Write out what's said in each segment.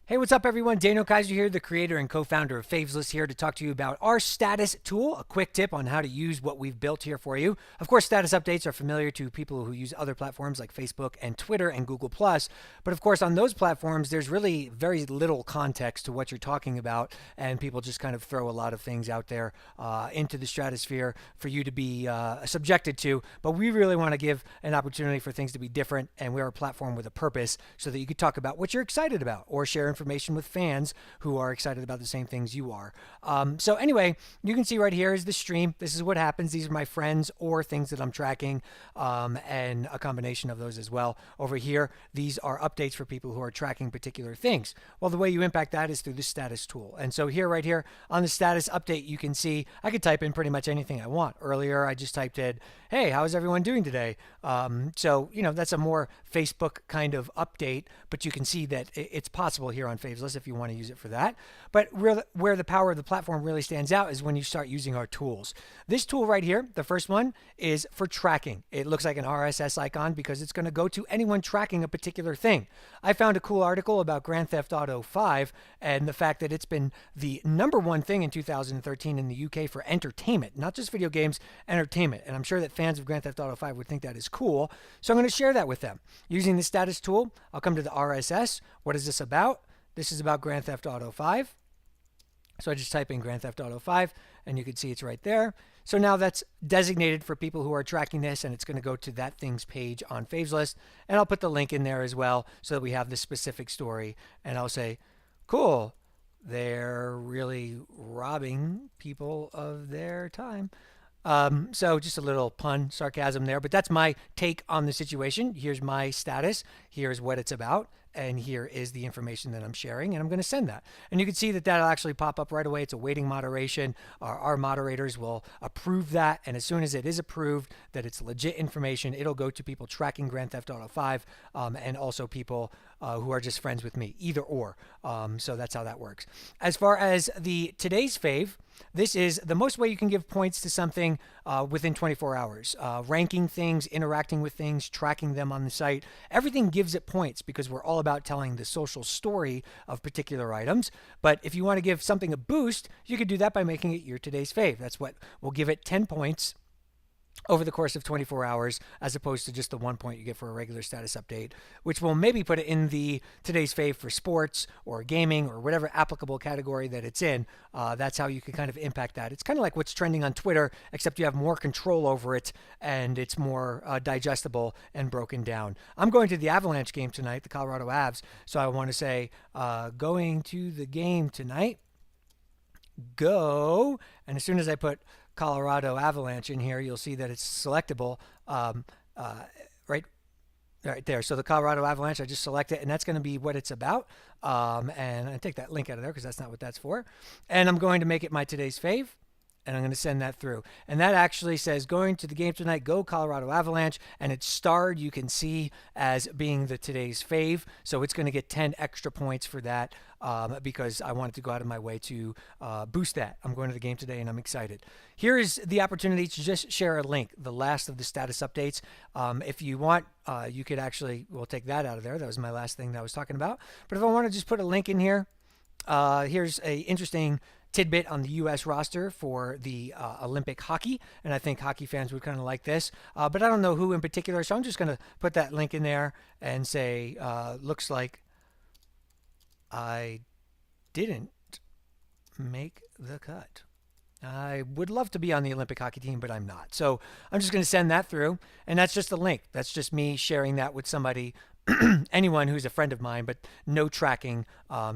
Hey, what's up, everyone? Dano Kaiser here, the creator and co-founder of Favslist, here to talk to you about our status tool, a quick tip on how to use what we've built here for you. Of course, status updates are familiar to people who use other platforms like Facebook and Twitter and Google+. But of course, on those platforms, there's really very little context to what you're talking about, and people just kind of throw a lot of things out there into the stratosphere for you to be subjected to. But we really want to give an opportunity for things to be different, and we're a platform with a purpose so that you could talk about what you're excited about or share information with fans who are excited about the same things you are. So anyway, you can see right here is the stream. This is what happens. These are my friends or things that I'm tracking, and a combination of those as well. Over here, these are updates for people who are tracking particular things. Well, the way you impact that is through the status tool. And so here, right here on the status update, you can see I could type in pretty much anything I want. Earlier, I just typed in, hey, how's everyone doing today? So, that's a more Facebook kind of update, but you can see that it's possible here on Favslist if you want to use it for that. But where the power of the platform really stands out is when you start using our tools. This tool right here, the first one, is for tracking. It looks like an RSS icon because it's going to go to anyone tracking a particular thing. I found a cool article about Grand Theft Auto 5 and the fact that it's been the #1 thing in 2013 in the UK for entertainment, not just video games, entertainment. And I'm sure that fans of Grand Theft Auto 5 would think that is cool. So I'm going to share that with them. Using the status tool, I'll come to the RSS. What is this about? This is about Grand Theft Auto 5. So I just type in Grand Theft Auto 5 and you can see it's right there. So now that's designated for people who are tracking this, and it's going to go to that thing's page on Favslist. And I'll put the link in there as well so that we have the specific story. And I'll say, cool, they're really robbing people of their time. So just a little pun, sarcasm there, but that's my take on the situation. Here's my status. Here's what it's about. And here is the information that I'm sharing, and I'm going to send that. And you can see that that'll actually pop up right away. It's a waiting moderation. Our moderators will approve that, and as soon as it is approved that it's legit information, it'll go to people tracking Grand Theft Auto 5, and also people who are just friends with me, either or. So that's how that works. As far as the today's fave, this is the most way you can give points to something within 24 hours. Ranking things, interacting with things, tracking them on the site. Everything gives it points because we're all about telling the social story of particular items. But if you want to give something a boost, you could do that by making it your today's fave. That's what will give it 10 points over the course of 24 hours, as opposed to just the 1 point you get for a regular status update, which will maybe put it in the today's fave for sports or gaming or whatever applicable category that it's in. That's how you can kind of impact that. It's kind of like what's trending on Twitter, except you have more control over it and it's more digestible and broken down. I'm going to the Avalanche game tonight, the Colorado Avs, so I want to say going to the game tonight, go, and as soon as I put Colorado Avalanche in here, you'll see that it's selectable right there. So the Colorado Avalanche, I just select it, and that's going to be what it's about. And I take that link out of there because that's not what that's for. And I'm going to make it my today's fave, and I'm going to send that through. And that actually says, going to the game tonight, go Colorado Avalanche, and it's starred, you can see, as being the today's fave. So it's going to get 10 extra points for that because I wanted to go out of my way to boost that. I'm going to the game today, and I'm excited. Here is the opportunity to just share a link, the last of the status updates. If you want, you could actually, we'll take that out of there. That was my last thing that I was talking about. But if I want to just put a link in here, here's a interesting tidbit on the U.S. roster for the Olympic hockey, and I think hockey fans would kind of like this, but I don't know who in particular, so I'm just going to put that link in there and say, looks like I didn't make the cut. I would love to be on the Olympic hockey team, but I'm not. So I'm just going to send that through, and that's just a link. That's just me sharing that with somebody, anyone who's a friend of mine, but no tracking,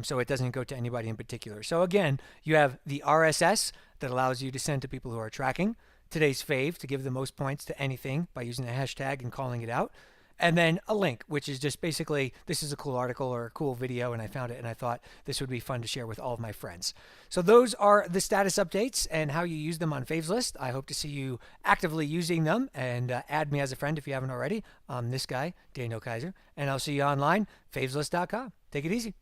so it doesn't go to anybody in particular. So again, you have the RSS that allows you to send to people who are tracking, today's fave to give the most points to anything by using a hashtag and calling it out, and then a link, which is just basically, this is a cool article or a cool video, and I found it, and I thought this would be fun to share with all of my friends. So those are the status updates and how you use them on Favslist. I hope to see you actively using them, and add me as a friend if you haven't already. I'm this guy, Dano Kaiser, and I'll see you online, favslist.com. Take it easy.